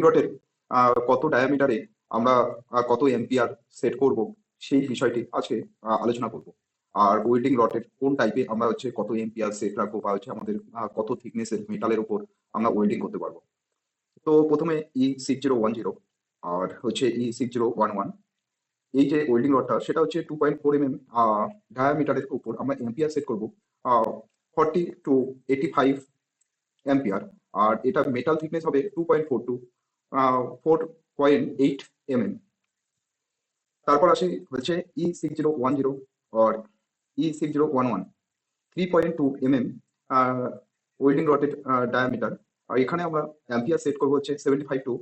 রডের কত ডায়ামিটারে আমরা কত এম্পিয়ার সেট করব সেই বিষয়টি আজকে আলোচনা করব। আর ওয়েল্ডিং রডের কোন টাইপে আমরা কত এম্পিয়ার সেট রাখবো বা আমাদের কত থিকনেসের মেটালের উপর আমরা ওয়েল্ডিং করতে পারবো। তো প্রথমে E6010 আর E6011, এই যে ওয়েল্ডিং রডটা সেটা 2.4 mm ডায়ামিটারের উপর আমরা এম্পিয়ার সেট করবো 40 to 85 অ্যাম্পিয়ার। আর এটা মেটাল থিকনেস হবে 2.4 to 4.8 mm। তারপর আসি E6010 আর E6011, 3.2 mm ওয়েল্ডিং রডের ডায়ামিটার। আর এখানে আমরা অ্যাম্পিয়ার সেট করবো 75 to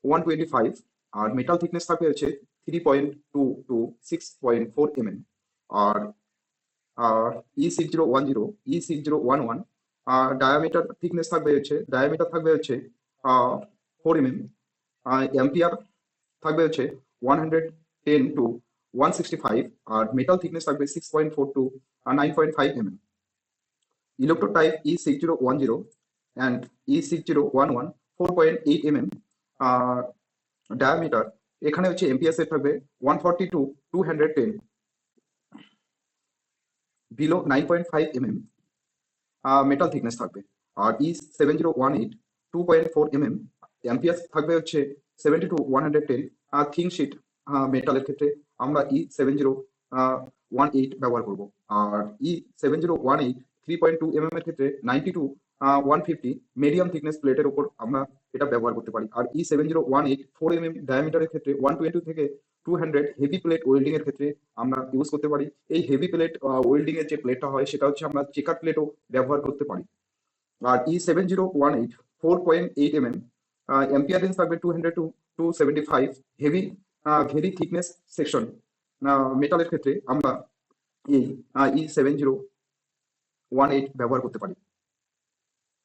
125। আর মেটাল থিকনেস থাকবে 3.2 to 6.4 mm। আর E6011 ডায়ামিটার থিকনেস থাকবে ডায়ামিটার থাকবে 4 mm। অ্যাম্পিয়ার থাকবে 110 to 165। আর মেটাল থিকনেস থাকবে 6.4 to 9.5 mm। Electrode type E6010 and E6011, 4.8 mm diameter. এখানে এম্পিয়ার সেট থাকবে 140 to 210, below 9.5 mm metal thickness থাকবে। আর E7018, 2.4 mm ampere থাকবে 70 to 110। Thin sheet মেটালের ক্ষেত্রে আমরা E7018 ব্যবহার করব। আর E7018, 3.2 mm এর ক্ষেত্রে 90 to 150 মিডিয়াম থিকনেস প্লেটের উপর আমরা এটা ব্যবহার করতে পারি। আর E7018, 4 mm ডায়ামিটারের ক্ষেত্রে 120 থেকে 200 হেভি প্লেট ওয়েল্ডিং এর ক্ষেত্রে আমরা ইউজ করতে পারি। এই হেভি প্লেট ওয়েল্ডিং এর যে প্লেটটা হয় সেটা আমরা চেকার প্লেটও ব্যবহার করতে পারি। আর E7018, 4.8 mm অ্যাম্পিয়ার রেঞ্জ থাকবে 200 to 275। Heavy very thickness section মেটালের ক্ষেত্রে আমরা এই E7018 ব্যবহার করতে পারি।